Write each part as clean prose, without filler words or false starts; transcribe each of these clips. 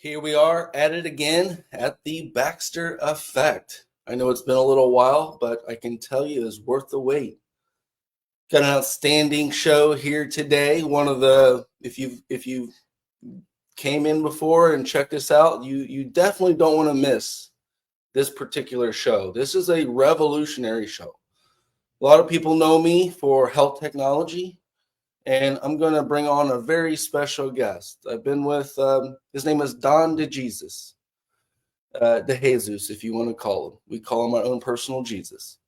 Here we are at it again at the Baxter Effect. I know it's been a little while, but I can tell you it's worth the wait. Got an outstanding show here today. One of the if you came in before and checked this out, you definitely don't want to miss this particular show. This is a revolutionary show. A lot of people know me for health technology, and I'm going to bring on a very special guest. I've been with, his name is DeJesus, DeJesus, if you want to call him. We call him our own personal Jesus.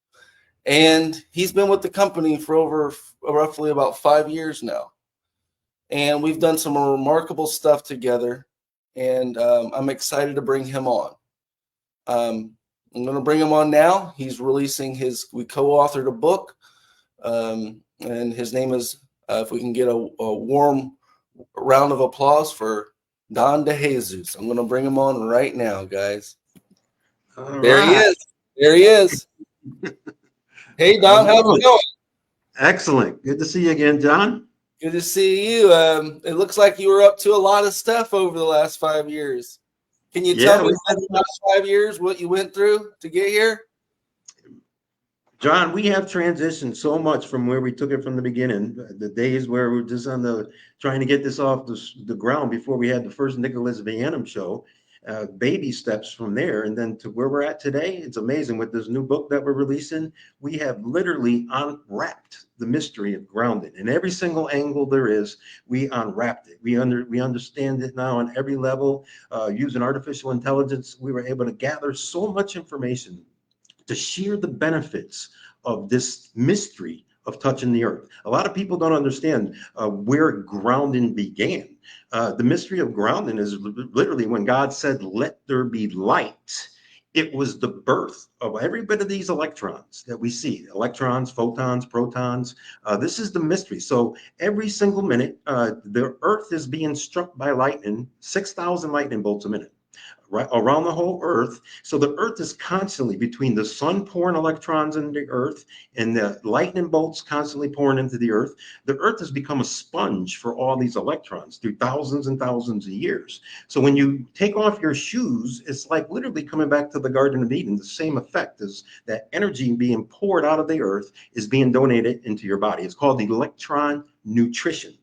And he's been with the company for over roughly about 5 years now. And we've done some remarkable stuff together, and I'm excited to bring him on. I'm going to bring him on now. He's releasing we co-authored a book, and his name is, if we can get a warm round of applause for Don DeJesus. I'm going to bring him on right now, guys. There he is. There he is. Hey, Don, how's it going? Excellent. Good to see you again, John. Good to see you. It looks like you were up to a lot of stuff over the last 5 years. Can you tell me about the last 5 years, what you went through to get here? John, we have transitioned so much from where we took it from the beginning. The days where we were just trying to get this off the ground before we had the first Nicholas Vianum show, baby steps from there. And then to where we're at today, it's amazing with this new book that we're releasing. We have literally unwrapped the mystery of grounding. In every single angle there is, we unwrapped it. We understand it now on every level. Using artificial intelligence, we were able to gather so much information to share the benefits of this mystery of touching the earth. A lot of people don't understand where grounding began. The mystery of grounding is literally when God said, "Let there be light." It was the birth of every bit of these electrons that we see, electrons, photons, protons. This is the mystery. So every single minute, the earth is being struck by lightning, 6,000 lightning bolts a minute. Right around the whole earth. So the earth is constantly between the sun pouring electrons into the earth and the lightning bolts constantly pouring into the earth. The earth has become a sponge for all these electrons through thousands and thousands of years. So when you take off your shoes, it's like literally coming back to the Garden of Eden. The same effect is that energy being poured out of the earth is being donated into your body. It's called electron nutrition.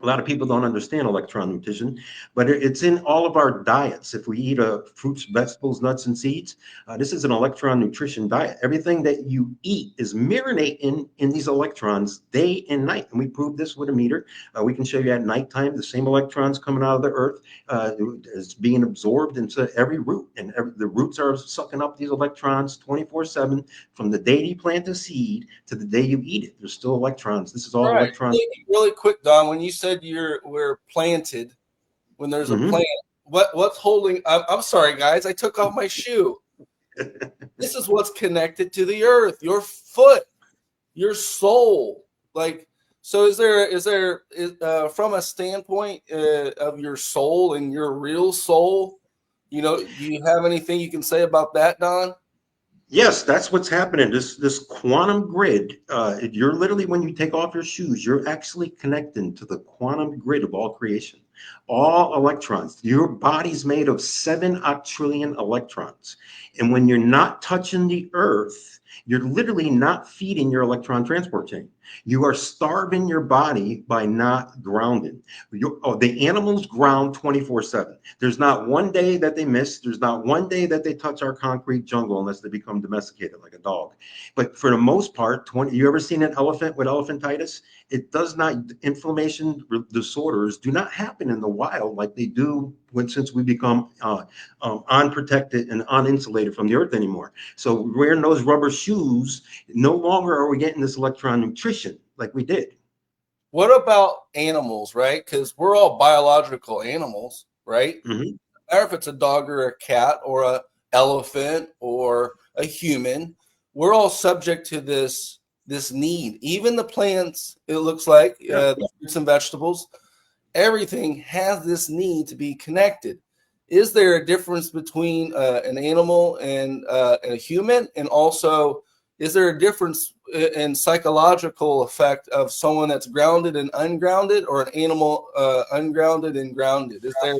A lot of people don't understand electron nutrition, but it's in all of our diets. If we eat fruits, vegetables, nuts, and seeds, this is an electron nutrition diet. Everything that you eat is marinating in these electrons day and night. And we proved this with a meter. We can show you at nighttime, the same electrons coming out of the earth is being absorbed into every root. And the roots are sucking up these electrons 24/7 from the day you plant the seed to the day you eat it. There's still electrons. This is all electrons. Really quick, Don, when you said we're planted, when there's a plant, what's holding? I'm sorry, guys, I took off my shoe. This is what's connected to the earth: your foot, your soul. Like, so is there from a standpoint of your soul and your real soul? Do you have anything you can say about that, Don? Yes, that's what's happening. This quantum grid, you're literally, when you take off your shoes, you're actually connecting to the quantum grid of all creation, all electrons. Your body's made of 7 octillion electrons. And when you're not touching the earth, you're literally not feeding your electron transport chain. You are starving your body by not grounding. The animals ground 24/7. There's not one day that they miss. There's not one day that they touch our concrete jungle unless they become domesticated like a dog. But for the most part, you ever seen an elephant with elephantitis? It does not, inflammation disorders do not happen in the wild like they do since we become unprotected and uninsulated from the earth anymore. So wearing those rubber shoes, no longer are we getting this electron nutrition like we did. What about animals, right? Because we're all biological animals, right? Mm-hmm. Or if it's a dog or a cat or a elephant or a human, we're all subject to this need. Even the plants, it looks like, the fruits and vegetables, everything has this need to be connected. Is there a difference between an animal and a human? And also, is there a difference in psychological effect of someone that's grounded and ungrounded, or an animal ungrounded and grounded? Is there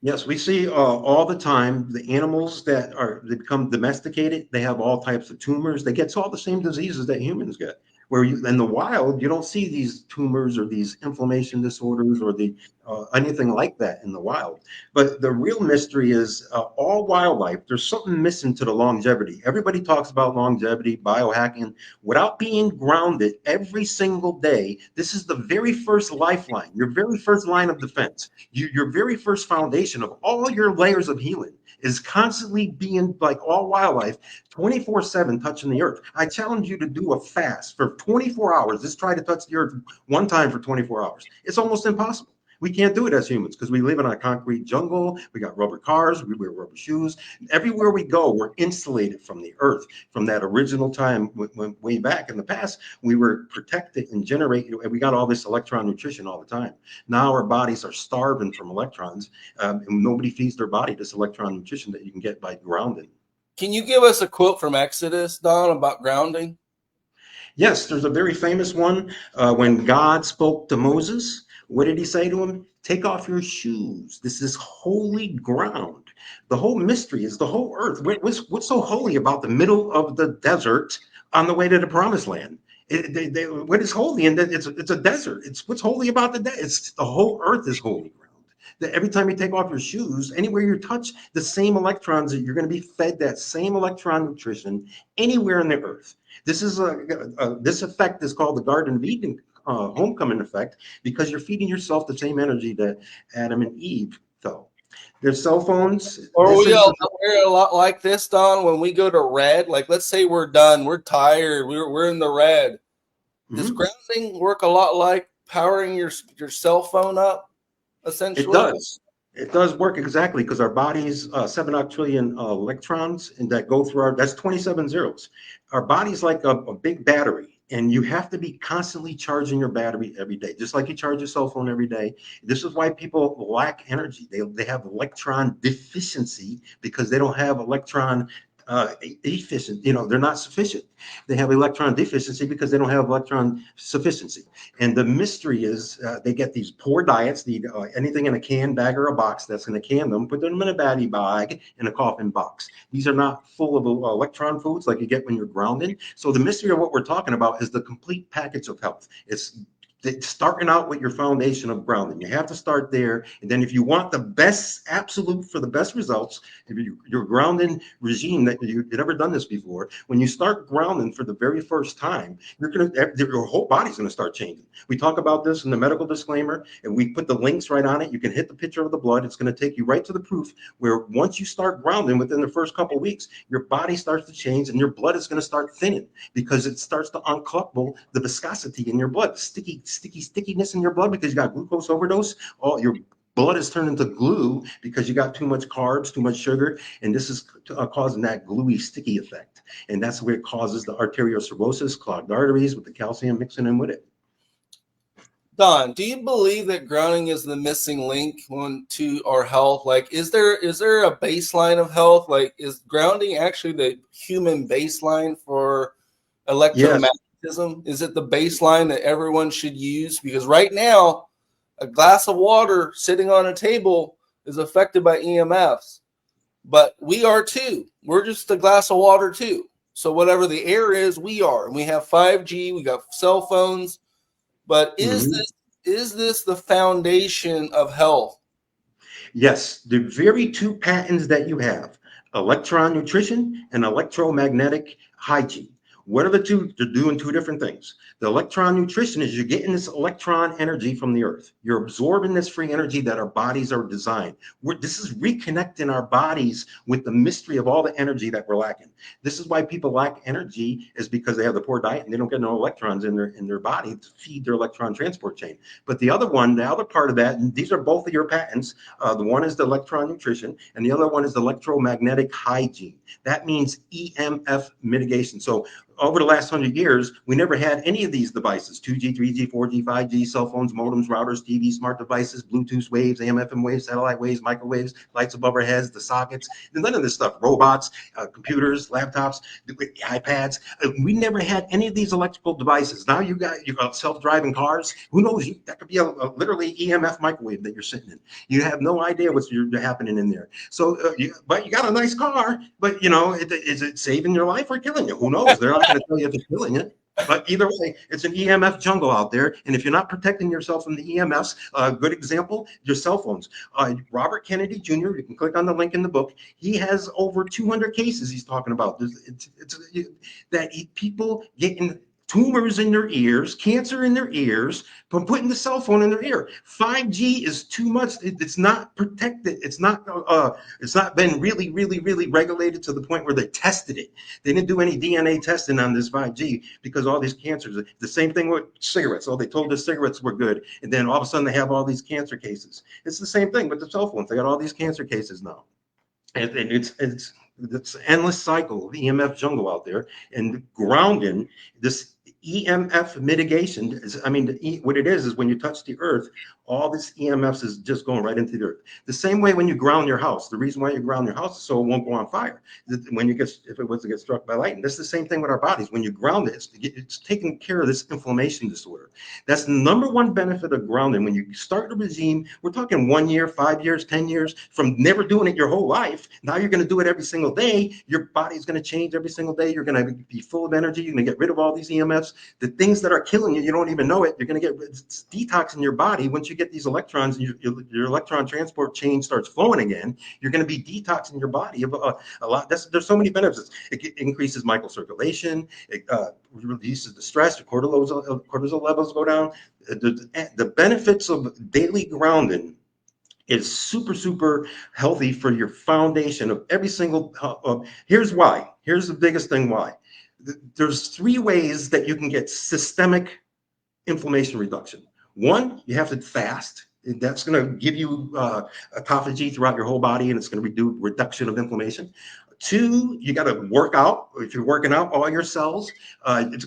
Yes, we see all the time the animals they become domesticated. They have all types of tumors. They get all the same diseases that humans get. Where you in the wild, you don't see these tumors or these inflammation disorders or the anything like that in the wild. But the real mystery is all wildlife. There's something missing to the longevity. Everybody talks about longevity, biohacking. Without being grounded every single day, this is the very first lifeline, your very first line of defense. Your very first foundation of all your layers of healing is constantly being, like all wildlife, 24/7 touching the earth. I challenge you to do a fast for 24 hours. Just try to touch the earth one time for 24 hours. It's almost impossible. We can't do it as humans because we live in a concrete jungle. We got rubber cars. We wear rubber shoes. Everywhere we go, we're insulated from the earth. From that original time, way back in the past, we were protected and generated. We got all this electron nutrition all the time. Now our bodies are starving from electrons, and nobody feeds their body this electron nutrition that you can get by grounding. Can you give us a quote from Exodus, Don, about grounding? Yes, there's a very famous one. When God spoke to Moses, what did he say to him? Take off your shoes. This is holy ground. The whole mystery is the whole earth. What's so holy about the middle of the desert on the way to the promised land? What is holy? And it's a desert. It's what's holy about the desert. It's the whole earth is holy ground. That every time you take off your shoes, anywhere you touch the same electrons, that you're going to be fed that same electron nutrition anywhere in the earth. This effect is called the Garden of Eden homecoming effect because you're feeding yourself the same energy that Adam and Eve felt. Their cell phones. Or This is we're a lot like this, Don, when we go to red. Like, let's say we're done, we're tired, we're in the red. Does Mhm. grounding work a lot like powering your cell phone up, It essentially? does. It does work exactly because our body's 7 octillion electrons and that go through that's 27 zeros. Our body's like a big battery, and you have to be constantly charging your battery every day, just like you charge your cell phone every day. This is why people lack energy. They have electron deficiency because they don't have electron efficient. They're not sufficient. They have electron deficiency because they don't have electron sufficiency. And the mystery is they get these poor diets, need anything in a can, bag, or a box that's going to can them, put them in a batty bag in a coffin box. These are not full of electron foods like you get when you're grounded. So the mystery of what we're talking about is the complete package of health. It's starting out with your foundation of grounding. You have to start there. And then if you want the best, absolute for the best results, if your grounding regime that you've never done this before, when you start grounding for the very first time, your whole body's going to start changing. We talk about this in the medical disclaimer, and we put the links right on it. You can hit the picture of the blood. It's going to take you right to the proof where once you start grounding within the first couple of weeks, your body starts to change and your blood is going to start thinning because it starts to uncouple the viscosity in your blood, stickiness in your blood because you got glucose overdose. All your blood is turned into glue because you got too much carbs, too much sugar, and this is causing that gluey, sticky effect. And that's where it causes the arteriosclerosis, clogged arteries with the calcium mixing in with it. Don, do you believe that grounding is the missing link to our health? Like, is there a baseline of health? Like, is grounding actually the human baseline for Yes. electromagnetism? Is it the baseline that everyone should use? Because right now, a glass of water sitting on a table is affected by EMFs, but we are too. We're just a glass of water too. So whatever the air is, we are. And we have 5G, we got cell phones, but Mhm. is this the foundation of health? Yes, the very two patents that you have, electron nutrition and electromagnetic hygiene. What are the two? They're doing two different things. The electron nutrition is you're getting this electron energy from the earth. You're absorbing this free energy that our bodies are designed. This is reconnecting our bodies with the mystery of all the energy that we're lacking. This is why people lack energy is because they have the poor diet and they don't get no electrons in their body to feed their electron transport chain. But the other one, the other part of that, and these are both of your patents, the one is the electron nutrition, and the other one is the electromagnetic hygiene. That means EMF mitigation. So over the last 100 years, we never had any of these devices: 2G, 3G, 4G, 5G, cell phones, modems, routers, TV, smart devices, Bluetooth waves, AM, FM waves, satellite waves, microwaves, lights above our heads, the sockets, none of this stuff. Robots, computers, laptops, iPads. We never had any of these electrical devices. Now you got self-driving cars. Who knows? That could be a literally EMF microwave that you're sitting in. You have no idea what's happening in there. So, but you got a nice car. But is it saving your life or killing you? Who knows? They're not going to tell you if it's killing you. But either way, it's an EMF jungle out there. And if you're not protecting yourself from the EMFs, a good example, your cell phones. Robert Kennedy Jr., you can click on the link in the book. He has over 200 cases he's talking about. People getting tumors in their ears, cancer in their ears, from putting the cell phone in their ear. 5G is too much. It's not protected. It's not been really, really, really regulated to the point where they tested it. They didn't do any DNA testing on this 5G because all these cancers. The same thing with cigarettes. Oh, they told us cigarettes were good, and then all of a sudden they have all these cancer cases. It's the same thing with the cell phones. They got all these cancer cases now. And it's an endless cycle of EMF jungle out there, and grounding this EMF mitigation is, what it is when you touch the earth, all this EMFs is just going right into the earth. The same way when you ground your house, the reason why you ground your house is so it won't go on fire. If it was to get struck by lightning, that's the same thing with our bodies. When you ground it, it's taking care of this inflammation disorder. That's the number one benefit of grounding. When you start a regime, we're talking 1 year, 5 years, 10 years, from never doing it your whole life. Now you're going to do it every single day. Your body's going to change every single day. You're going to be full of energy. You're going to get rid of all these EMFs. The things that are killing you, you don't even know it. You're going to get detoxing your body. Once you get these electrons, your electron transport chain starts flowing again. You're going to be detoxing your body of a lot. There's so many benefits. It increases microcirculation. It reduces the stress. Your cortisol levels go down. The benefits of daily grounding is super, super healthy for your foundation of every single. Here's why. Here's the biggest thing why. There's 3 ways that you can get systemic inflammation reduction. 1, you have to fast. That's going to give you autophagy throughout your whole body, and it's going to do reduction of inflammation. 2, you got to work out. If you're working out all your cells, that's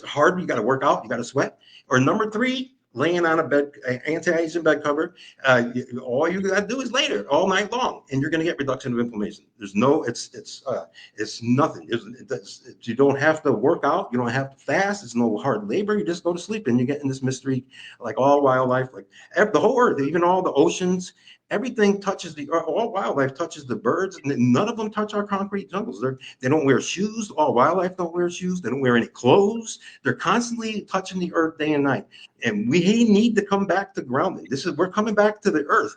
hard. You got to work out. You got to sweat. Or number 3, laying on a bed, anti-aging bed cover. All you got to do is lay there all night long, and you're going to get reduction of inflammation. There's no, it's nothing. You don't have to work out. You don't have to fast. It's no hard labor. You just go to sleep, and you get in this mystery, like all wildlife, like the whole earth, even all the oceans. Everything touches all wildlife touches the birds, and none of them touch our concrete jungles. They don't wear shoes. All wildlife don't wear shoes. They don't wear any clothes. They're constantly touching the earth day and night. And we need to come back to grounding. We're coming back to the earth,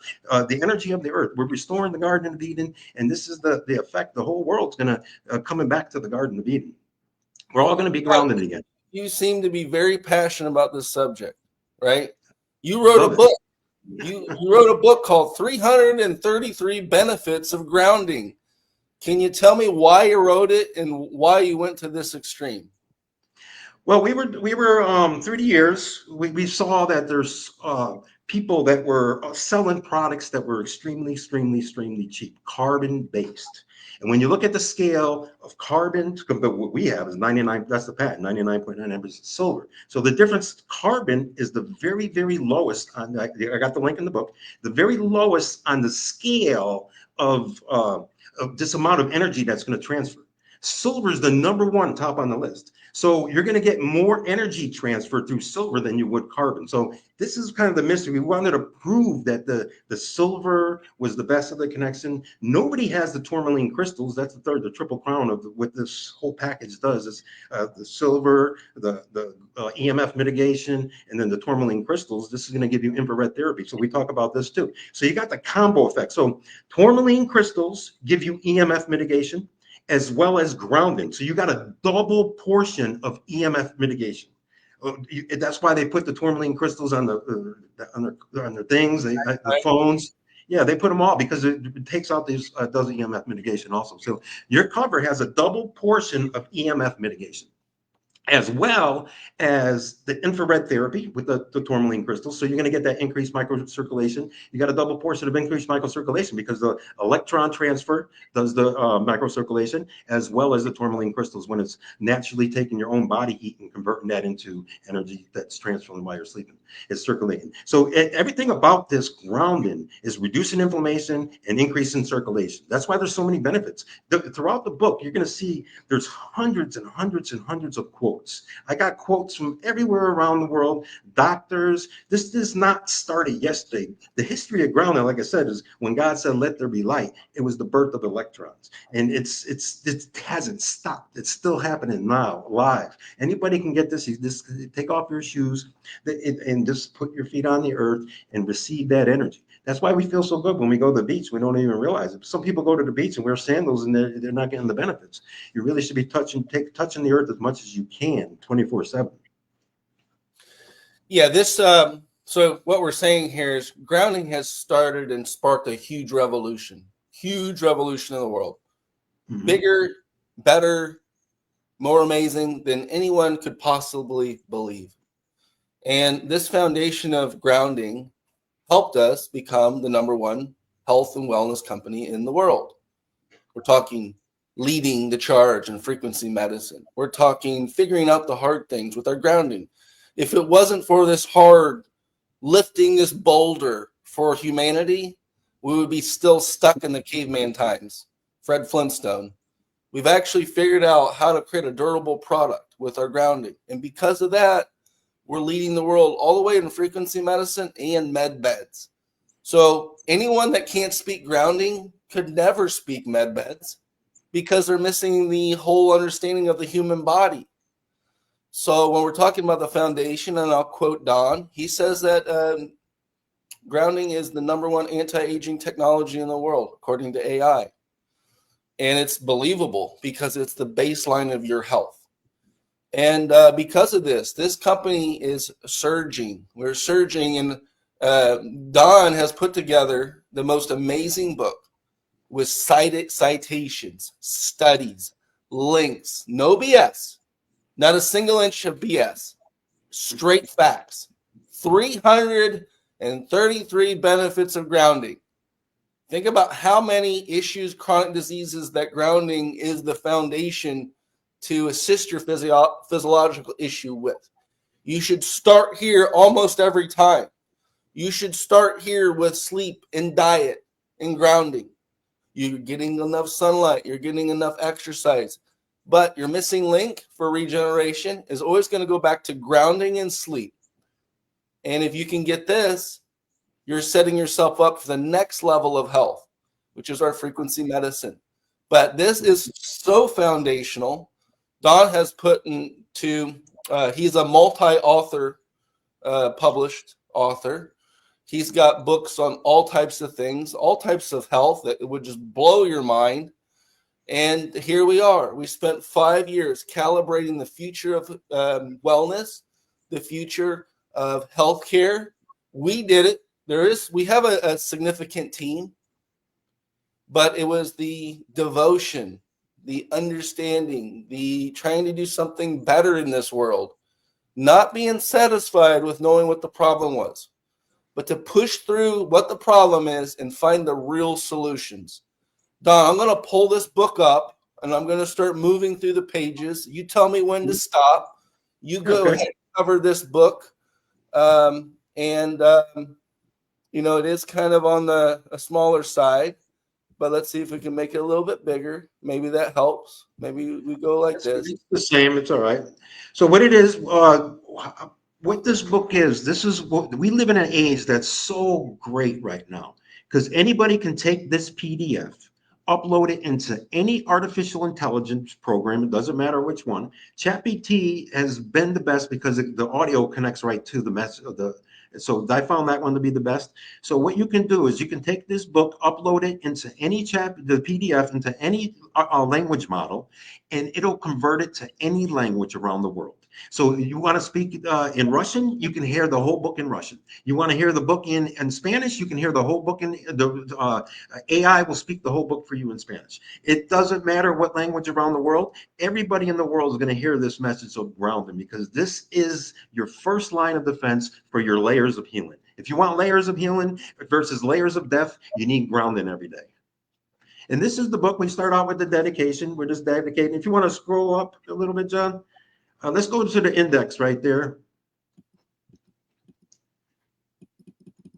the energy of the earth. We're restoring the Garden of Eden, and this is the effect. The whole world's going to coming back to the Garden of Eden. We're all going to be grounded again. You seem to be very passionate about this subject, right? You wrote a book. You wrote a book called 333 Benefits of Grounding. Can you tell me why you wrote it and why you went to this extreme? Well, we were through the years, we saw that there's people that were selling products that were extremely cheap, carbon based. And when you look at the scale of carbon, what we have is 99, that's the patent, 99.99% silver. So the difference, carbon is the very, very lowest on, I got the link in the book, the very lowest on the scale of this amount of energy that's going to transfer. Silver is the number 1 top on the list. So you're going to get more energy transfer through silver than you would carbon. So this is kind of the mystery. We wanted to prove that the silver was the best of the connection. Nobody has the tourmaline crystals. That's the triple crown of what this whole package does is the silver, the EMF mitigation, and then the tourmaline crystals. This is going to give you infrared therapy. So we talk about this too. So you got the combo effect. So tourmaline crystals give you EMF mitigation as well as grounding. So you got a double portion of EMF mitigation. That's why they put the tourmaline crystals on the things, the phones. Yeah, they put them all because it takes out these does EMF mitigation also. So your cover has a double portion of EMF mitigation. as well as the infrared therapy with the tourmaline crystals. So you're going to get that increased microcirculation. You got a double portion of increased microcirculation because the electron transfer does the microcirculation, as well as the tourmaline crystals when it's naturally taking your own body heat and converting that into energy that's transferring while you're sleeping. It's circulating. So everything about this grounding is reducing inflammation and increasing circulation. That's why there's so many benefits. Throughout the book, you're going to see there's hundreds and hundreds and hundreds of quotes. I got quotes from everywhere around the world, doctors. This does not started yesterday. The history of grounding, like I said, is when God said, "Let there be light." It was the birth of electrons, and it hasn't stopped. It's still happening now, live. Anybody can get this. You just take off your shoes and just put your feet on the earth and receive that energy. That's why we feel so good when we go to the beach. We don't even realize it. Some people go to the beach and wear sandals and they're not getting the benefits. You really should be touching the earth as much as you can, 24/7. Yeah, this so what we're saying here is grounding has started and sparked a huge revolution in the world. Mm-hmm. Bigger, better, more amazing than anyone could possibly believe. And this foundation of grounding helped us become the #1 health and wellness company in the world. We're talking leading the charge in frequency medicine. We're talking figuring out the hard things with our grounding. If it wasn't for this hard lifting this boulder for humanity, we would be still stuck in the caveman times. Fred Flintstone. We've actually figured out how to create a durable product with our grounding. And because of that, we're leading the world all the way in frequency medicine and med beds. So anyone that can't speak grounding could never speak med beds because they're missing the whole understanding of the human body. So when we're talking about the foundation, and I'll quote Don, he says that grounding is the #1 anti-aging technology in the world, according to AI. And it's believable because it's the baseline of your health. And because of this company is surging. We're surging, and Don has put together the most amazing book with cited citations, studies, links, no BS, not a single inch of BS, straight facts. 333 benefits of grounding. Think about how many issues, chronic diseases, that grounding is the foundation to assist your physiological issue with. You should start here almost every time. You should start here with sleep and diet and grounding. You're getting enough sunlight. You're getting enough exercise. But your missing link for regeneration is always going to go back to grounding and sleep. And if you can get this, you're setting yourself up for the next level of health, which is our frequency medicine. But this is so foundational. Don has put into, he's a multi-author, published author. He's got books on all types of things, all types of health that would just blow your mind. And here we are. We spent 5 years calibrating the future of wellness, the future of healthcare. We did it. We have a significant team, but it was the devotion, the understanding, the trying to do something better in this world, not being satisfied with knowing what the problem was, but to push through what the problem is and find the real solutions. Don, I'm going to pull this book up and I'm going to start moving through the pages. You tell me when to stop. You go ahead and cover this book. It is kind of on a smaller side, but let's see if we can make it a little bit bigger. Maybe that helps. Maybe we go like this. It's the same. It's all right. So what it is, what this book is, this is what we live in an age that's so great right now because anybody can take this PDF, upload it into any artificial intelligence program. It doesn't matter which one. ChatGPT has been the best because the audio connects right to the message. So I found that one to be the best. So what you can do is you can take this book, upload it into any chapter, the PDF into any language model, and it'll convert it to any language around the world. So you want to speak in Russian, you can hear the whole book in Russian. You want to hear the book in Spanish, you can hear the whole book in the AI will speak the whole book for you in Spanish. It doesn't matter what language around the world. Everybody in the world is going to hear this message of grounding, because this is your first line of defense for your layers of healing. If you want layers of healing versus layers of death, you need grounding every day. And this is the book. We start out with the dedication. We're just dedicating. If you want to scroll up a little bit, John, let's go to the index right there.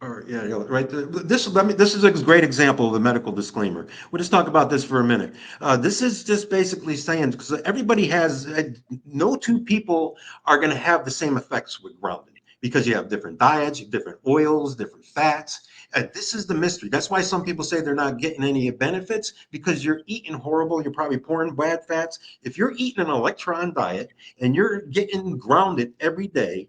Or yeah, right. This is a great example of the medical disclaimer. We'll just talk about this for a minute. This is just basically saying, because everybody has, no two people are going to have the same effects with grounding, because you have different diets, different oils, different fats. This is the mystery. That's why some people say they're not getting any benefits, because you're eating horrible. You're probably pouring bad fats. If you're eating an electron diet and you're getting grounded every day,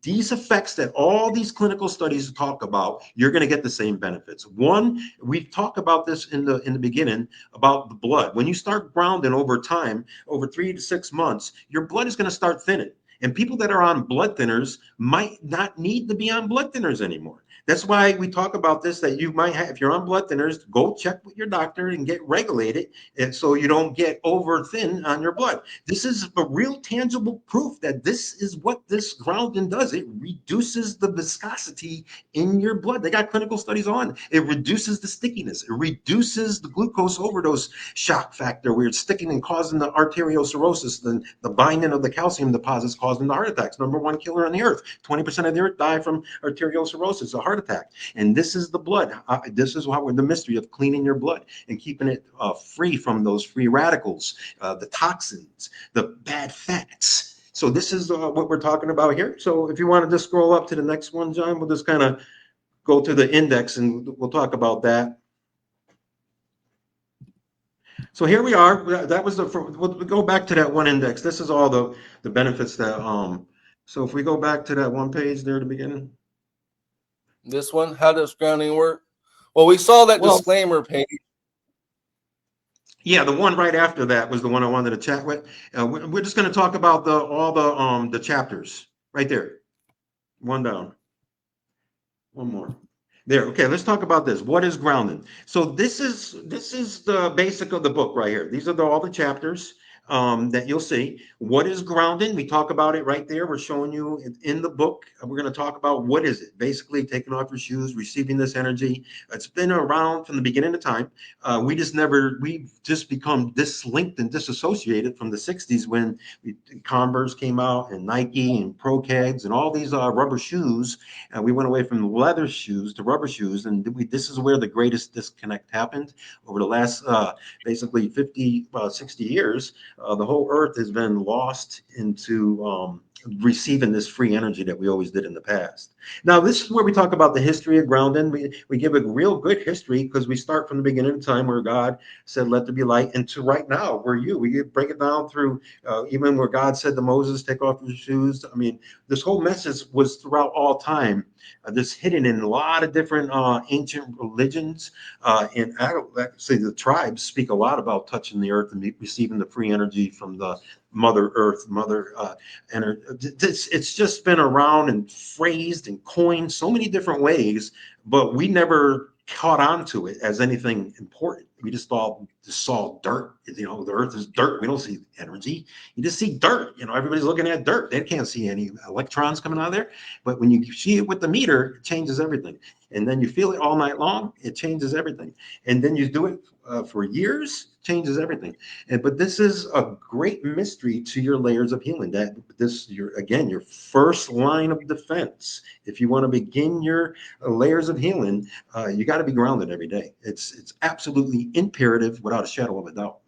these effects that all these clinical studies talk about, you're going to get the same benefits. One, we talked about this in the beginning about the blood. When you start grounding over time, over 3 to 6 months, your blood is going to start thinning. And people that are on blood thinners might not need to be on blood thinners anymore. That's why we talk about this, that you might have, if you're on blood thinners, go check with your doctor and get regulated, and so you don't get over thin on your blood. This is a real tangible proof that this is what this grounding does. It reduces the viscosity in your blood. They got clinical studies on. It reduces the stickiness. It reduces the glucose overdose shock factor, where it's sticking and causing the arteriosclerosis, the binding of the calcium deposits causing the heart attacks. Number one killer on the earth. 20% of the earth die from arteriosclerosis, a heart attack. And this is the blood. This is how the mystery of cleaning your blood and keeping it free from those free radicals, the toxins, the bad fats. So this is what we're talking about here. So if you want to just scroll up to the next one, John, we'll just kind of go to the index and we'll talk about that. So here we are. That was we'll go back to that one index. This is all the benefits that, so if we go back to that one page there at the beginning. This one, how does grounding work? Well, we saw that disclaimer page. Yeah, the one right after that was the one I wanted to chat with. We're just going to talk about all the chapters right there. One down. One more. There. Okay, let's talk about this. What is grounding? So this is the basic of the book right here. These are all the chapters that you'll see. What is grounding? We talk about it right there. We're showing you in the book. We're going to talk about what is it. Basically, taking off your shoes, receiving this energy. It's been around from the beginning of time. We've just become dislinked and disassociated from the 60s when Converse came out and Nike and Pro-Keds and all these rubber shoes. And we went away from leather shoes to rubber shoes. And this is where the greatest disconnect happened over the last basically 50, 60 years. The whole earth has been lost into receiving this free energy that we always did in the past. Now, this is where we talk about the history of grounding. We give a real good history, because we start from the beginning of time where God said, let there be light, and to right now, where we break it down through even where God said to Moses, take off your shoes. I mean, this whole message was throughout all time. This hidden in a lot of different ancient religions. And I don't say the tribes speak a lot about touching the earth and receiving the free energy from the Mother Earth, and it's just been around and phrased and coined so many different ways, but we never caught on to it as anything important. We just saw dirt. The earth is dirt. We don't see energy. You just see dirt. Everybody's looking at dirt. They can't see any electrons coming out of there. But when you see it with the meter, it changes everything. And then you feel it all night long, it changes everything. And then you do it for years, changes everything. But this is a great mystery to your layers of healing. Your first line of defense. If you want to begin your layers of healing, you got to be grounded every day. It's absolutely imperative, without a shadow of a doubt.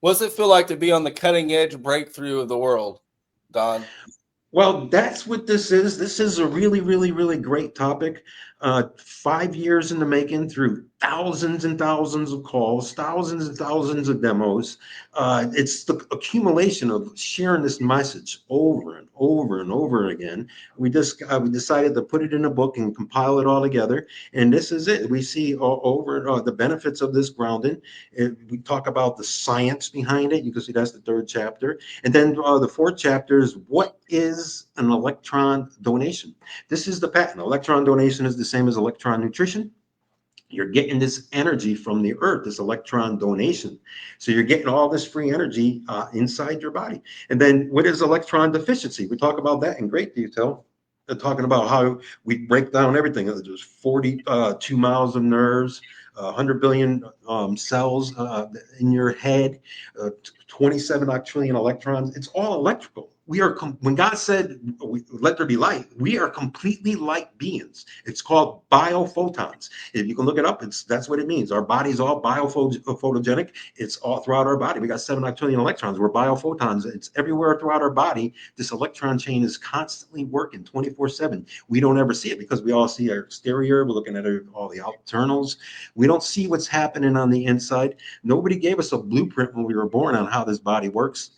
What does it feel like to be on the cutting edge breakthrough of the world, Don? Well, that's what this is. This is a really, really, really great topic. 5 years in the making through thousands and thousands of calls, thousands and thousands of demos. It's the accumulation of sharing this message over and over and over again. We decided to put it in a book and compile it all together. And this is it. We see over the benefits of this grounding. We talk about the science behind it. You can see that's the third chapter. And then the fourth chapter is what is an electron donation? This is the patent. Electron donation is the same as electron nutrition. You're getting this energy from the earth, this electron donation. So you're getting all this free energy inside your body. And then what is electron deficiency? We talk about that in great detail. They're talking about how we break down everything. There's 42 miles of nerves, 100 billion cells in your head, 27 octillion electrons. It's all electrical. When God said, let there be light, we are completely light beings. It's called biophotons. If you can look it up, that's what it means. Our body's all biophotogenic. It's all throughout our body. We got 7 octillion electrons. We're biophotons. It's everywhere throughout our body. This electron chain is constantly working 24/7. We don't ever see it because we all see our exterior. We're looking at all the internals. We don't see what's happening on the inside. Nobody gave us a blueprint when we were born on how this body works.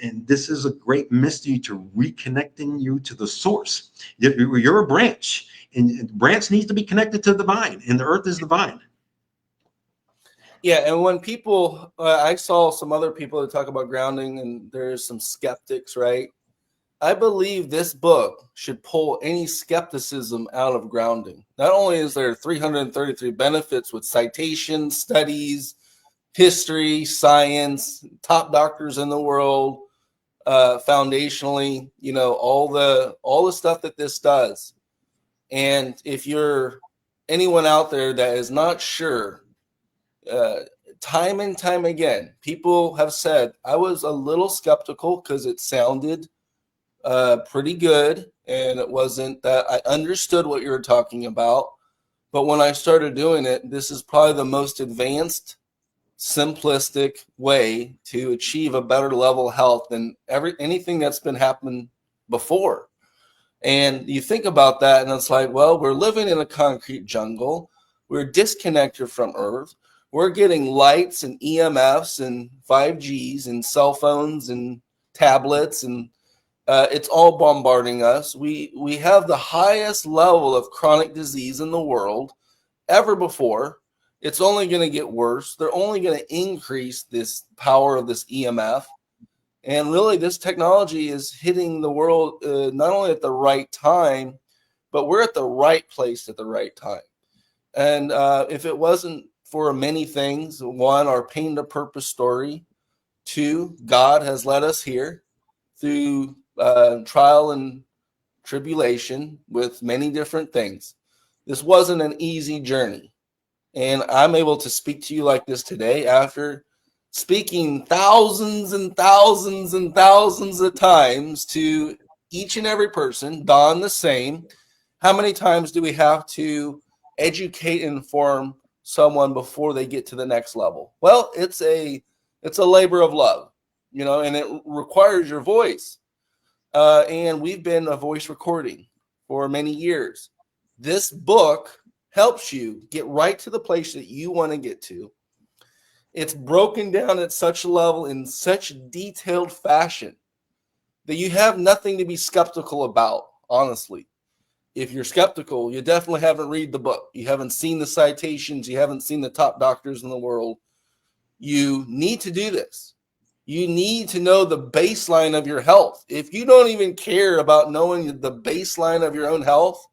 And this is a great mystery to reconnecting you to the source. You're a branch, and branch needs to be connected to the vine, and the earth is the vine. Yeah, and when people, I saw some other people that talk about grounding, and there's some skeptics, right? I believe this book should pull any skepticism out of grounding. Not only is there 333 benefits with citations, studies, history, science, top doctors in the world, foundationally, all the stuff that this does. And if you're anyone out there that is not sure, time and time again, people have said, I was a little skeptical because it sounded pretty good, and it wasn't that I understood what you were talking about. But when I started doing it, this is probably the most advanced, simplistic way to achieve a better level of health than anything that's been happening before. And you think about that, and it's like, well, we're living in a concrete jungle. We're disconnected from Earth. We're getting lights and EMFs and 5Gs and cell phones and tablets, and it's all bombarding us. We have the highest level of chronic disease in the world ever before. It's only going to get worse. They're only going to increase this power of this EMF. And really, this technology is hitting the world not only at the right time, but we're at the right place at the right time. And if it wasn't for many things, one, our pain to purpose story, two, God has led us here through trial and tribulation with many different things. This wasn't an easy journey. And I'm able to speak to you like this today after speaking thousands and thousands and thousands of times to each and every person, Don the same. How many times do we have to educate and inform someone before they get to the next level? Well, it's a labor of love, and it requires your voice. And we've been a voice recording for many years. This book helps you get right to the place that you want to get to. It's broken down at such a level in such detailed fashion that you have nothing to be skeptical about, honestly. If you're skeptical, you definitely haven't read the book. You haven't seen the citations. You haven't seen the top doctors in the world. You need to do this. You need to know the baseline of your health. If you don't even care about knowing the baseline of your own health,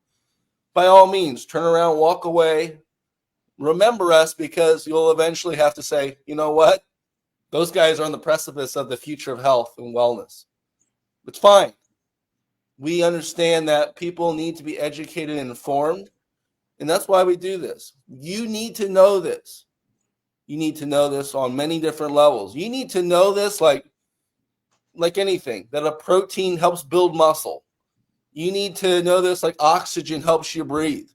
by all means, turn around, walk away. Remember us, because you'll eventually have to say, you know what? Those guys are on the precipice of the future of health and wellness. It's fine. We understand that people need to be educated and informed, and that's why we do this. You need to know this. You need to know this on many different levels. You need to know this like anything, that a protein helps build muscle. You need to know this like oxygen helps you breathe.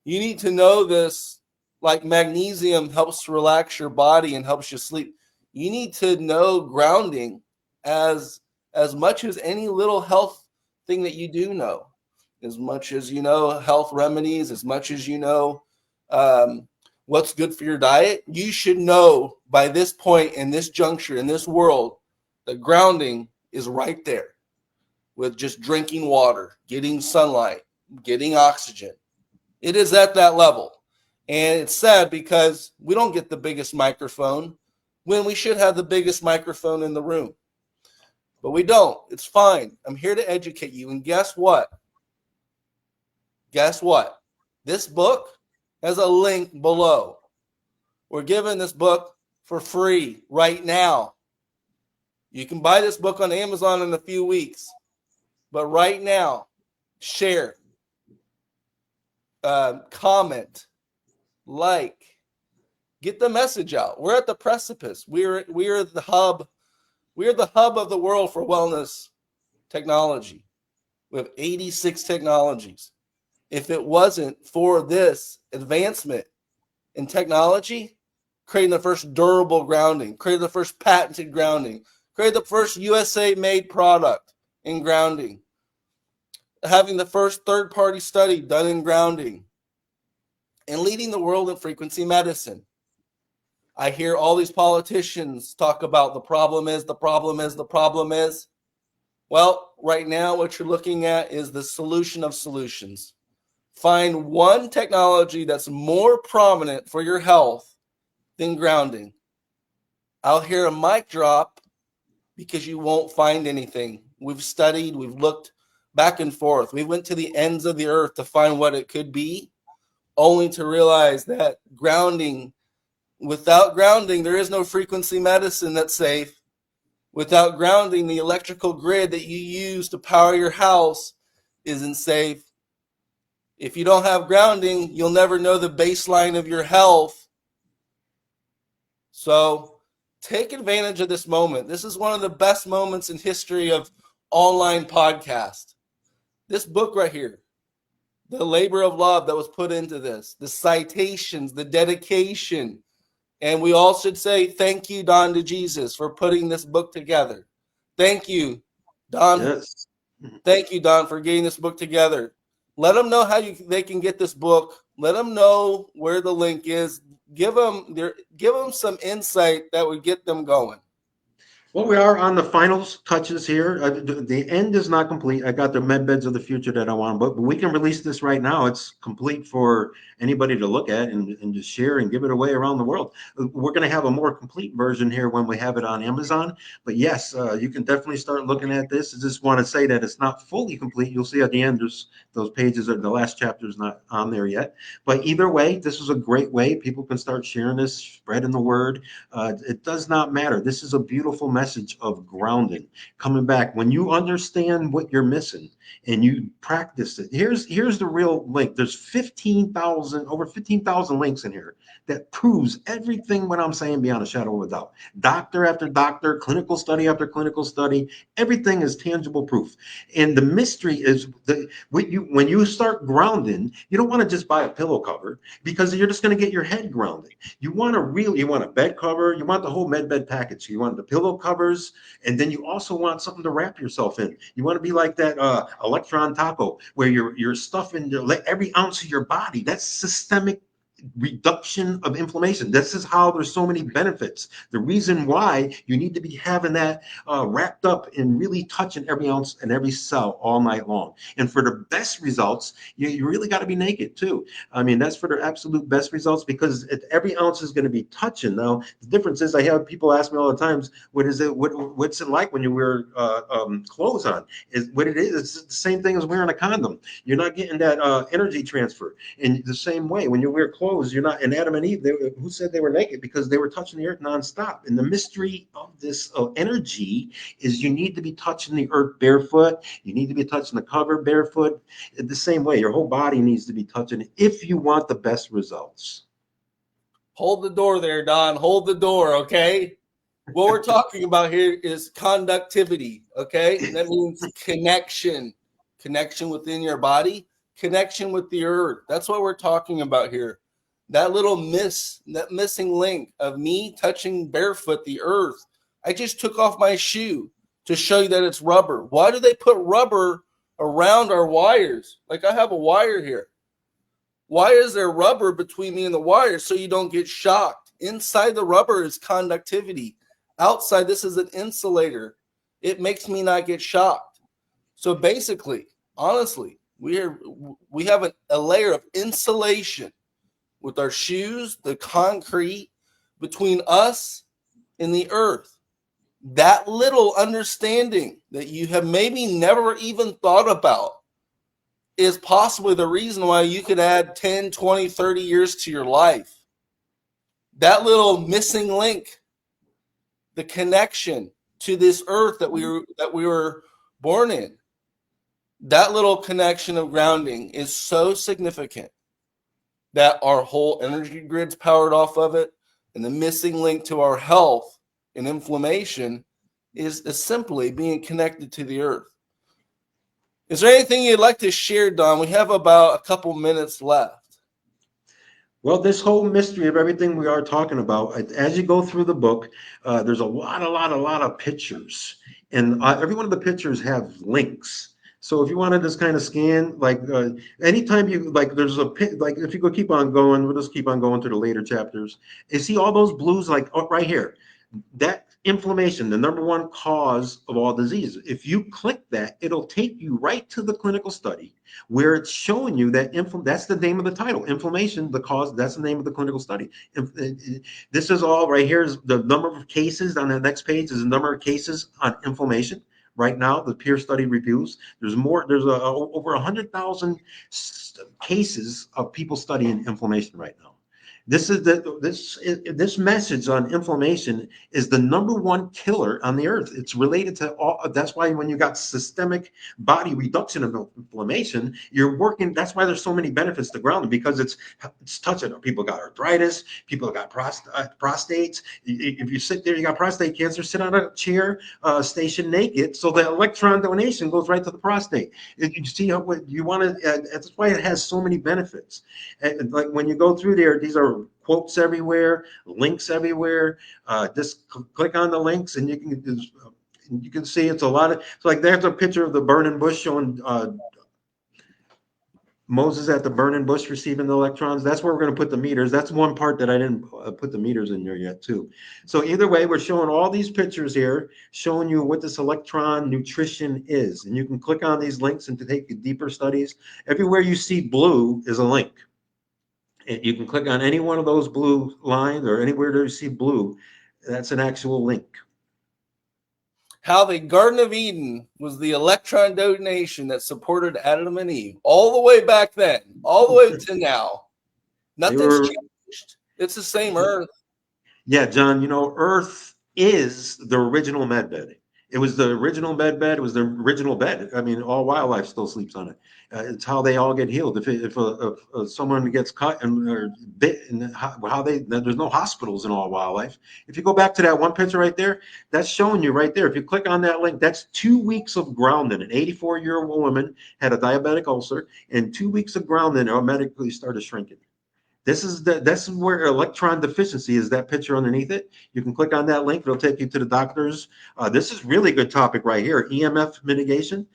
You need to know this like magnesium helps relax your body and helps you sleep. You need to know grounding as much as any little health thing that you do know. as much as you know health remedies, as much as you know what's good for your diet, you should know by this point in this juncture, in this world, that grounding is right there with just drinking water, getting sunlight, getting oxygen. It is at that level. And it's sad because we don't get the biggest microphone when we should have the biggest microphone in the room. But we don't. It's fine. I'm here to educate you. And guess what? Guess what? This book has a link below. We're giving this book for free right now. You can buy this book on Amazon in a few weeks. But right now, share, comment, like, get the message out. We're at the precipice. We are the hub. We are the hub of the world for wellness technology. We have 86 technologies. If it wasn't for this advancement in technology, creating the first durable grounding, creating the first patented grounding, creating the first USA-made product in grounding, having the first third-party study done in grounding, and leading the world in frequency medicine. I hear all these politicians talk about the problem is. Well, right now what you're looking at is the solution of solutions. Find one technology that's more prominent for your health than grounding. I'll hear a mic drop because you won't find anything. We've studied, we've looked back and forth. We went to the ends of the earth to find what it could be, only to realize that without grounding, there is no frequency medicine that's safe. Without grounding, the electrical grid that you use to power your house isn't safe. If you don't have grounding, you'll never know the baseline of your health. So take advantage of this moment. This is one of the best moments in history of online podcast. This book right here, the labor of love that was put into this, the citations, the dedication. And we all should say thank you, Don DeJesus, for putting this book together. Thank you, Don. Yes. Thank you, Don, for getting this book together. Let them know how they can get this book. Let them know where the link is. Give them some insight that would get them going. Well, we are on the final touches here. The end is not complete. I got the med beds of the future that I want, but we can release this right now. It's complete for anybody to look at and just share and give it away around the world. We're going to have a more complete version here when we have it on Amazon. But yes, you can definitely start looking at this. I just want to say that it's not fully complete. You'll see at the end, there's those pages, the last chapter is not on there yet. But either way, this is a great way. People can start sharing this, spreading the word. It does not matter. This is a beautiful message of grounding, coming back. When you understand what you're missing and you practice it, here's the real link. There's over 15,000 links in here that proves everything what I'm saying beyond a shadow of a doubt. Doctor after doctor, clinical study after clinical study, everything is tangible proof. And the mystery is when you start grounding, you don't want to just buy a pillow cover because you're just going to get your head grounded. You want a bed cover, you want the whole med bed package. You want the pillow covers, and then you also want something to wrap yourself in. You want to be like that electron taco where you're stuffing every ounce of your body. That's systemic reduction of inflammation. This is how there's so many benefits. The reason why you need to be having that wrapped up and really touching every ounce and every cell all night long. And for the best results, you really got to be naked too. I mean, that's for the absolute best results because every ounce is going to be touching. Now, the difference is I have people ask me all the times, what's it like when you wear clothes on? It's the same thing as wearing a condom. You're not getting that energy transfer. In the same way, when you wear clothes, you're not. In Adam and Eve, who said they were naked? Because they were touching the earth nonstop. And the mystery of this energy is you need to be touching the earth barefoot. You need to be touching the cover barefoot. The same way, your whole body needs to be touching it if you want the best results. Hold the door there, Don. Hold the door, okay? What we're talking about here is conductivity, okay? That means connection within your body, connection with the earth. That's what we're talking about here. That missing link of me touching barefoot the earth. I just took off my shoe to show you that it's rubber. Why do they put rubber around our wires. Like I have a wire here. Why is there rubber between me and the wire? So you don't get shocked. Inside the rubber is conductivity. Outside, this is an insulator. It makes me not get shocked. So basically, honestly, we have a layer of insulation with our shoes, the concrete between us and the earth. That little understanding that you have maybe never even thought about is possibly the reason why you could add 10, 20, 30 years to your life. That little missing link, the connection to this earth that we were born in, that little connection of grounding is so significant that our whole energy grid's powered off of it, and the missing link to our health and inflammation is simply being connected to the earth. Is there anything you'd like to share, Don? We have about a couple minutes left. Well, this whole mystery of everything we are talking about, as you go through the book, there's a lot of pictures, and every one of the pictures have links. So if you want to just kind of scan, like anytime you like, there's a like if you go keep on going, we'll just keep on going to the later chapters. You see all those blues, like right here, that inflammation, the number one cause of all disease. If you click that, it'll take you right to the clinical study where it's showing you that that's the name of the title, inflammation, the cause, that's the name of the clinical study. This is all right here is the number of cases on the next page is the number of cases on inflammation. Right now, the peer study reviews, there's over 100,000 cases of people studying inflammation right now. This message on inflammation is the number one killer on the earth. It's related to all. That's why when you got systemic body reduction of inflammation, you're working. That's why there's so many benefits to grounding, because it's touching. People got arthritis. People got prostates. If you sit there, you got prostate cancer. Sit on a chair, station naked, so the electron donation goes right to the prostate. You see how you want to. That's why it has so many benefits. And like when you go through there, these are quotes everywhere, links everywhere. Just click on the links, and you can see it's a lot of. It's like there's a picture of the burning bush showing Moses at the burning bush receiving the electrons. That's where we're going to put the meters. That's one part that I didn't put the meters in there yet too. So either way, we're showing all these pictures here, showing you what this electron nutrition is. And you can click on these links and to take deeper studies. Everywhere you see blue is a link. You can click on any one of those blue lines or anywhere that you see blue. That's an actual link. How the Garden of Eden was the electron donation that supported Adam and Eve all the way back then, all the way to now. Nothing's changed. It's the same earth. Yeah, John, Earth is the original med bed. It was the original med bed. It was the original bed. I mean, all wildlife still sleeps on it. It's how they all get healed. If someone gets cut or bit, and there's no hospitals in all wildlife. If you go back to that one picture right there, that's showing you right there. If you click on that link, that's 2 weeks of grounding. An 84-year-old woman had a diabetic ulcer, and 2 weeks of grounding automatically started shrinking. This is where electron deficiency is, that picture underneath it. You can click on that link. It'll take you to the doctors. This is really good topic right here, EMF mitigation.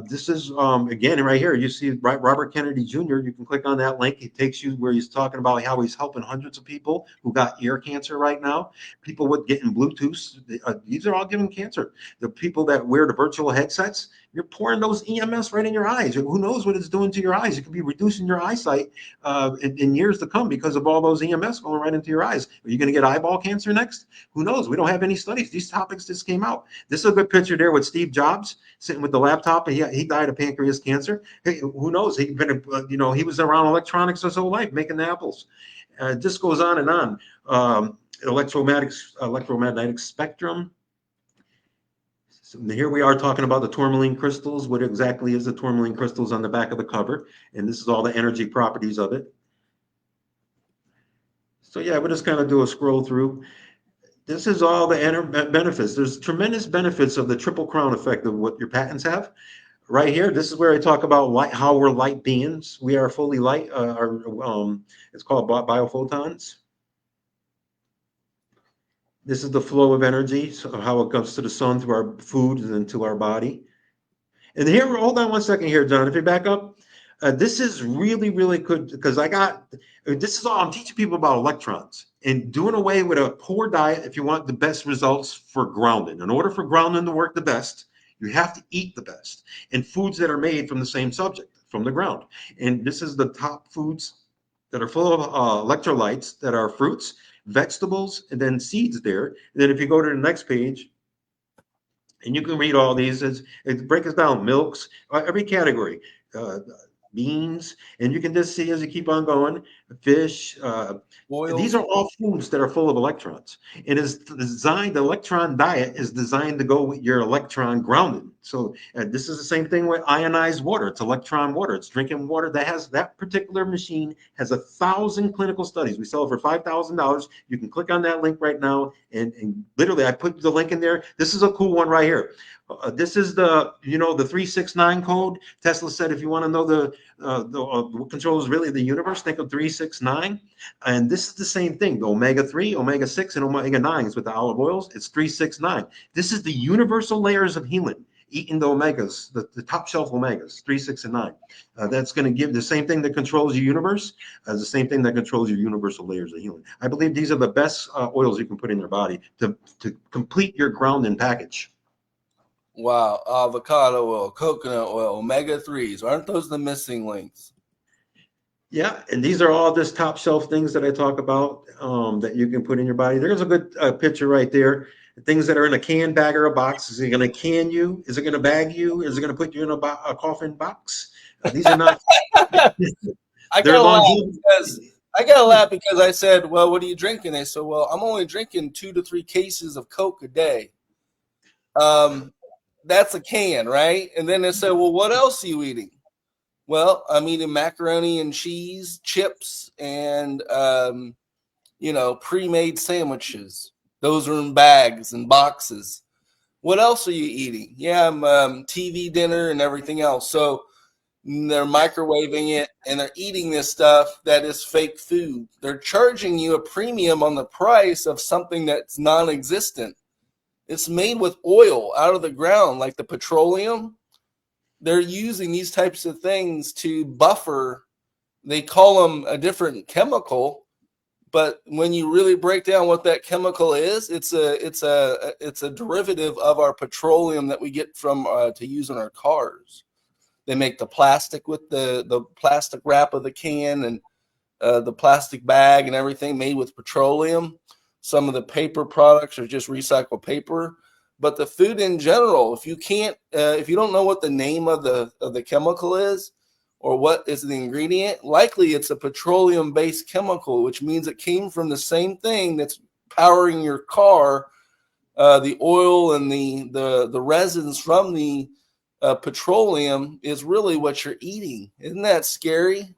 This is, again, right here, you see Robert Kennedy Jr. You can click on that link. It takes you where he's talking about how he's helping hundreds of people who got ear cancer right now. People with getting Bluetooth. These are all giving cancer. The people that wear the virtual headsets, you're pouring those EMFs right in your eyes. Who knows what it's doing to your eyes? It could be reducing your eyesight in years to come because of all those EMFs going right into your eyes. Are you going to get eyeball cancer next? Who knows? We don't have any studies. These topics just came out. This is a good picture there with Steve Jobs sitting with the laptop, and he died of pancreas cancer. Hey, who knows? He was around electronics his whole life, making the apples. It just goes on and on. Electromagnetic spectrum. So here we are talking about the tourmaline crystals. What exactly is the tourmaline crystals on the back of the cover? And this is all the energy properties of it. So yeah, we'll just kind of do a scroll through. This is all the benefits. There's tremendous benefits of the triple crown effect of what your patents have. Right here, this is where I talk about light, how we're light beings. We are fully light. It's called biophotons. This is the flow of energy, so how it comes to the sun through our food and to our body. And here, hold on one second here, John. If you back up, this is really, really good because this is all I'm teaching people about electrons and doing away with a poor diet if you want the best results for grounding. In order for grounding to work the best, you have to eat the best and foods that are made from the same subject, from the ground. And this is the top foods that are full of electrolytes that are fruits, vegetables, and then seeds there. And then if you go to the next page, and you can read all these. It breaks down milks, every category, uh, beans, and you can just see as you keep on going, fish. These Oils. are all foods that are full of electrons. It is designed. The electron diet is designed to go with your electron grounding. So this is the same thing with ionized water. It's electron water. It's drinking water that has that particular machine has 1,000 clinical studies. We sell it for $5,000. You can click on that link right now, and literally, I put the link in there. This is a cool one right here. This is the 369 code. Tesla said if you want to know what controls really the universe, think of 369. And this is the same thing. The omega-3, omega-6, and omega-9s with the olive oils. It's 369. This is the universal layers of healing. Eating the omegas, the top shelf omegas, 3, 6, and 9. That's going to give the same thing that controls your universe as the same thing that controls your universal layers of healing. I believe these are the best oils you can put in your body to complete your grounding package. Wow, avocado oil, coconut oil, omega-3s. Aren't those the missing links? Yeah, and these are all just top shelf things that I talk about that you can put in your body. There's a good picture right there. Things that are in a can, bag, or a box. Is it going to can you? Is it going to bag you? Is it going to put you in a coffin box? These are not. I They're gotta laugh longevity. because I gotta laugh because I said, "Well, what are you drinking?" They said, "Well, I'm only drinking 2 to 3 cases of Coke a day." Um, that's a can, right? And then they said, "Well, what else are you eating?" Well, I'm eating macaroni and cheese, chips, and pre-made sandwiches. Those are in bags and boxes. What else are you eating? Yeah, I'm TV dinner and everything else. So they're microwaving it and they're eating this stuff that is fake food. They're charging you a premium on the price of something that's non-existent. It's made with oil out of the ground, like the petroleum. They're using these types of things to buffer. They call them a different chemical, but when you really break down what that chemical is, it's a derivative of our petroleum that we get from to use in our cars. They make the plastic with the plastic wrap of the can and the plastic bag and everything made with petroleum. Some of the paper products are just recycled paper, but the food in general, if you don't know what the name of the chemical is or what is the ingredient, likely it's a petroleum based chemical, which means it came from the same thing that's powering your car. The oil and the resins from the petroleum is really what you're eating. Isn't that scary?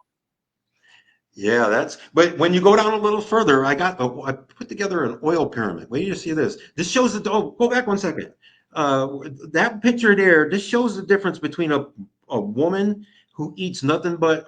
Yeah, but when you go down a little further, I put together an oil pyramid. Wait till you see this. This shows go back one second. That picture there, this shows the difference between a woman who eats nothing but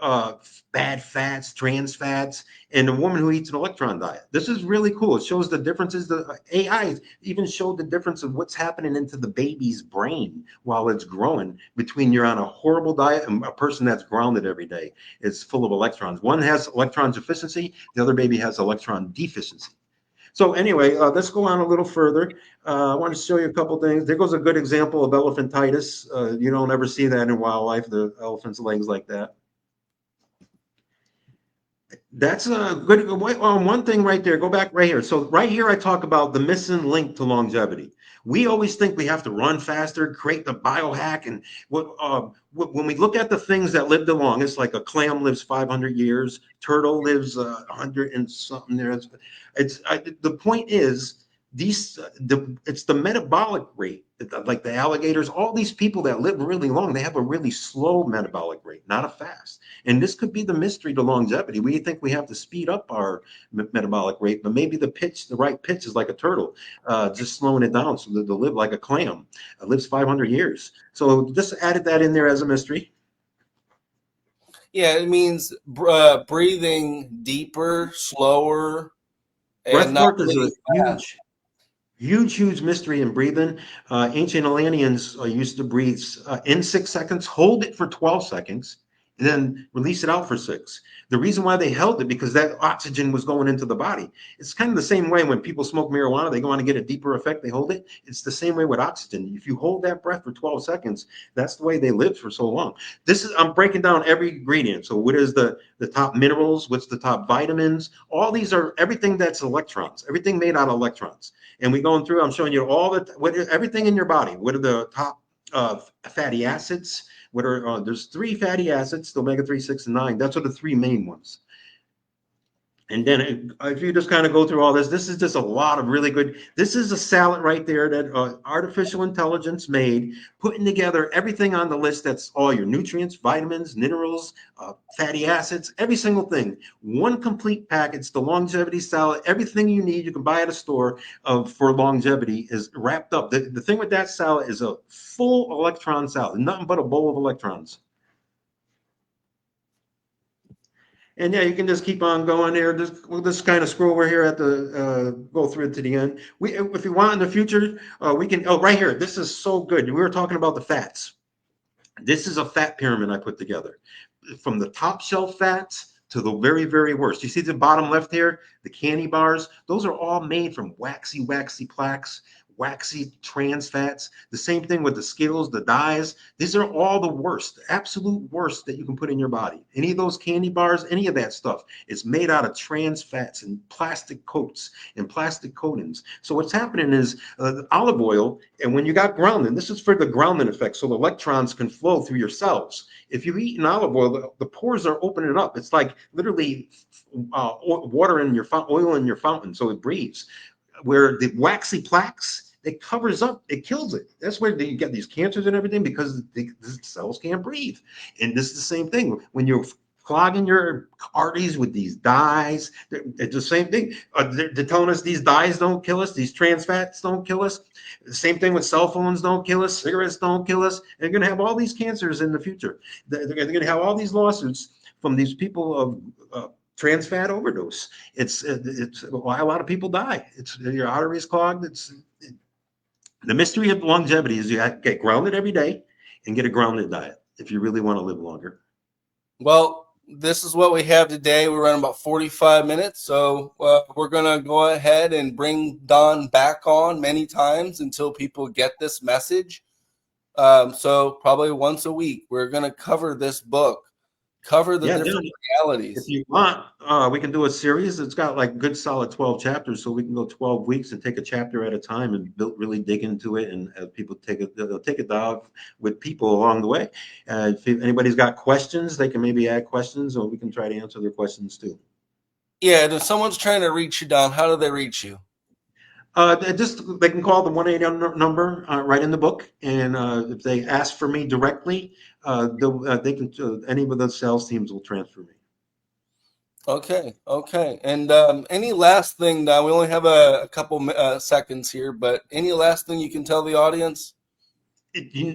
bad fats, trans fats, and a woman who eats an electron diet. This is really cool. It shows the differences. The AI even showed the difference of what's happening into the baby's brain while it's growing between you're on a horrible diet and a person that's grounded every day. It's full of electrons. One has electron deficiency, the other baby has electron deficiency. So anyway, let's go on a little further. I want to show you a couple things. There goes a good example of elephantitis. You don't ever see that in wildlife, the elephant's legs like that. That's a good one thing right there. Go back right here. So right here, I talk about the missing link to longevity. We always think we have to run faster, create the biohack, and when we look at the things that live the longest, like a clam lives 500 years, turtle lives 100 and something. The point is it's the metabolic rate, like the alligators, all these people that live really long, they have a really slow metabolic rate, not a fast. And this could be the mystery to longevity. We think we have to speed up our metabolic rate, but maybe the right pitch is like a turtle, just slowing it down so that they'll live like a clam. It lives 500 years. So just added that in there as a mystery. Yeah, it means breathing deeper, slower, and Breath not work is a really fast. huge. Huge, huge mystery in breathing. Ancient Atlanteans used to breathe in 6 seconds, hold it for 12 seconds, and then release it out for six. The reason why they held it because that oxygen was going into the body. It's kind of the same way when people smoke marijuana, they go on to get a deeper effect, they hold it. It's the same way with oxygen. If you hold that breath for 12 seconds, that's the way they lived for so long. I'm breaking down every ingredient. So what is the top minerals? What's the top vitamins? All these are everything that's electrons, everything made out of electrons. And we're going through, I'm showing you everything in your body. What are the top fatty acids? There's three fatty acids, the omega-3, 6, and 9. That's are the three main ones. And then if you just kind of go through all this is just a lot of really good. This is a salad right there that artificial intelligence made, putting together everything on the list. That's all your nutrients, vitamins, minerals, fatty acids, every single thing. One complete package, the longevity salad, everything you need you can buy at a store for longevity is wrapped up. The thing with that salad is a full electron salad, nothing but a bowl of electrons. And yeah, you can just keep on going there. We'll just kind of scroll over here at the go through it to the end. If you want in the future, we can. Oh, right here. This is so good. We were talking about the fats. This is a fat pyramid I put together, from the top shelf fats to the very, very worst. You see the bottom left here, the candy bars. Those are all made from waxy plaques, waxy trans fats. The same thing with the Skittles, the dyes. These are all the worst, absolute worst that you can put in your body. Any of those candy bars, any of that stuff, it's made out of trans fats and plastic coats and plastic coatings. So what's happening is olive oil, and when you got grounding, this is for the grounding effect, so the electrons can flow through your cells. If you eat an olive oil, the pores are opening up. It's like literally water in your oil in your fountain, so it breathes. Where the waxy plaques, it covers up, it kills it. That's where you get these cancers and everything, because the cells can't breathe. And this is the same thing when you're clogging your arteries with these dyes. It's the same thing. They're telling us these dyes don't kill us, these trans fats don't kill us. The same thing with cell phones don't kill us, cigarettes don't kill us. And they're going to have all these cancers in the future. They're going to have all these lawsuits from these people of trans fat overdose. It's why a lot of people die. It's your arteries clogged. The mystery of longevity is you have to get grounded every day and get a grounded diet if you really want to live longer. Well, this is what we have today. We're running about 45 minutes, so we're going to go ahead and bring Don back on many times until people get this message. So probably once a week, we're going to cover this book, cover the different realities. If you want, we can do a series. It's got like good solid 12 chapters, so we can go 12 weeks and take a chapter at a time and really dig into it, and people they'll take a dive with people along the way. If anybody's got questions, they can maybe add questions, or we can try to answer their questions too. Yeah, and if someone's trying to reach you, Don, how do they reach you? They can call the 1-800 number right in the book, and if they ask for me directly, they can. Any of the sales teams will transfer me. Okay. And any last thing, Don? We only have a couple seconds here, but any last thing you can tell the audience?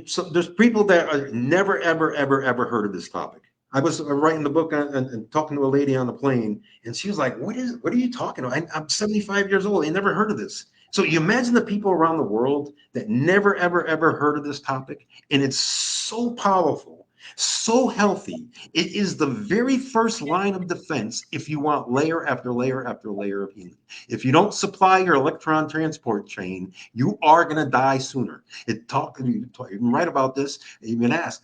So there's people that are never, ever heard of this topic. I was writing the book and talking to a lady on the plane, and she was like, what are you talking about? I'm 75 years old. I never heard of this. So you imagine the people around the world that never, ever heard of this topic. And it's so powerful, so healthy. It is the very first line of defense if you want layer after layer after layer of healing. If you don't supply your electron transport chain, you are going to die sooner. You can write about this. You can ask,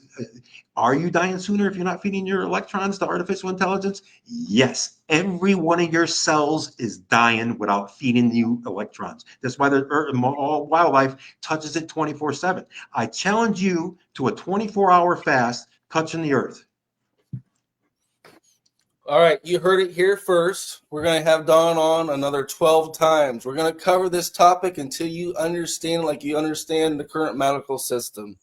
are you dying sooner if you're not feeding your electrons to artificial intelligence? Yes. Every one of your cells is dying without feeding you electrons. That's why all wildlife touches it 24/7. I challenge you to a 24-hour fast touching the earth. All right, you heard it here first. We're going to have Don on another 12 times. We're going to cover this topic until you understand like you understand the current medical system.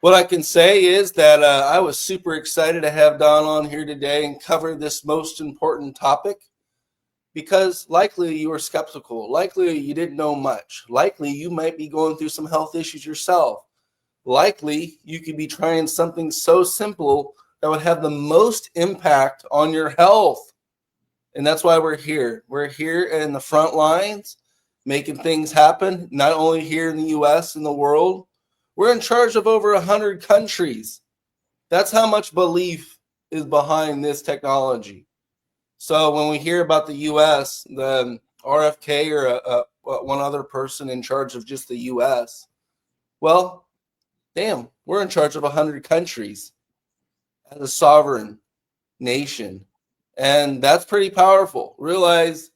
What I can say is that I was super excited to have Don on here today and cover this most important topic, because likely you were skeptical. Likely you didn't know much. Likely you might be going through some health issues yourself. Likely you could be trying something so simple that would have the most impact on your health. And that's why we're here. We're here in the front lines, making things happen, not only here in the U.S. and the world. We're in charge of over 100 countries. That's how much belief is behind this technology. So when we hear about the U.S., the RFK or one other person in charge of just the U.S., well, damn, we're in charge of 100 countries as a sovereign nation. And that's pretty powerful. Realize,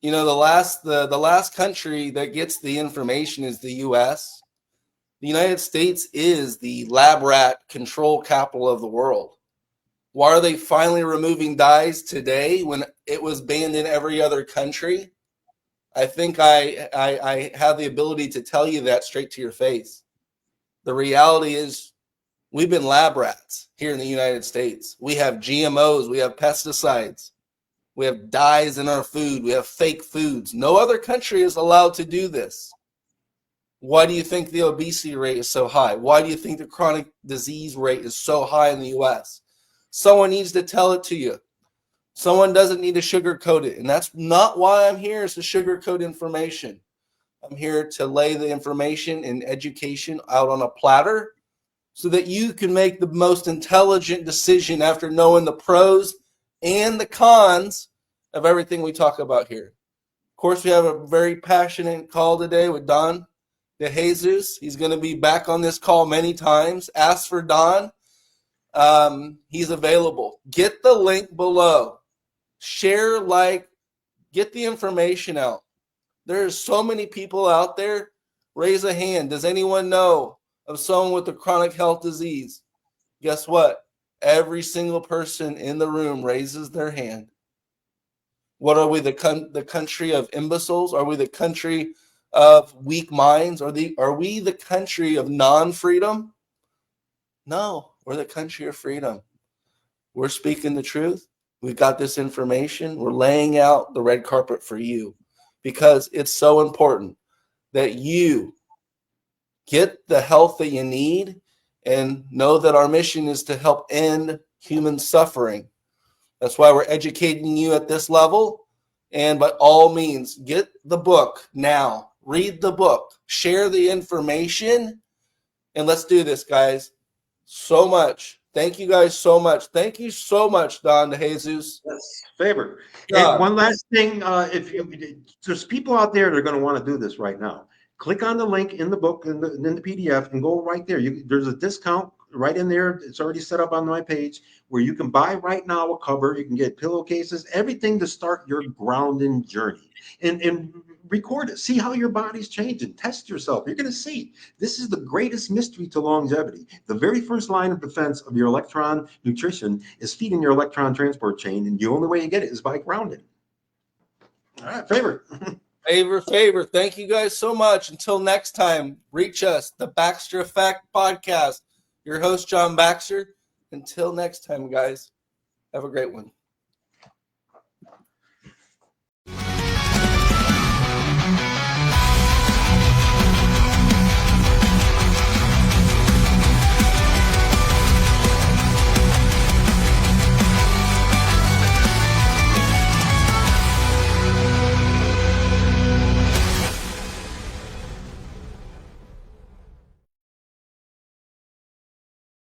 the last country that gets the information is the U.S. The United States is the lab rat control capital of the world. Why are they finally removing dyes today when it was banned in every other country? I think I have the ability to tell you that straight to your face. The reality is we've been lab rats here in the United States. We have GMOs, we have pesticides, we have dyes in our food, we have fake foods. No other country is allowed to do this. Why do you think the obesity rate is so high? Why do you think the chronic disease rate is so high in the U.S.? Someone needs to tell it to you. Someone doesn't need to sugarcoat it. And that's not why I'm here, is to sugarcoat information. I'm here to lay the information and education out on a platter so that you can make the most intelligent decision after knowing the pros and the cons of everything we talk about here. Of course, we have a very passionate call today with Don DeJesus. He's going to be back on this call many times. Ask for Don. He's available. Get the link below. Share, like, get the information out. There's so many people out there. Raise a hand. Does anyone know of someone with a chronic health disease? Guess what? Every single person in the room raises their hand. What are we, the country of imbeciles? Are we the country of weak minds? Are we the country of non-freedom? No, we're the country of freedom. We're speaking the truth. We've got this information. We're laying out the red carpet for you because it's so important that you get the health that you need and know that our mission is to help end human suffering. That's why we're educating you at this level. And by all means, get the book now. Read the book. Share the information. And let's do this, guys. So much. Thank you guys so much. Thank you so much, Don DeJesus. Yes, favor. And one last thing, there's people out there that are going to want to do this right now. Click on the link in the book, in the PDF, and go right there. There's a discount right in there. It's already set up on my page where you can buy right now a cover. You can get pillowcases, everything to start your grounding journey. And record it. See how your body's changing. Test yourself. You're going to see. This is the greatest mystery to longevity. The very first line of defense of your electron nutrition is feeding your electron transport chain, and the only way you get it is by grounding. All right, favor. Favor. Thank you guys so much. Until next time, reach us, the Baxter Effect podcast. Your host, John Baxter. Until next time, guys, have a great one.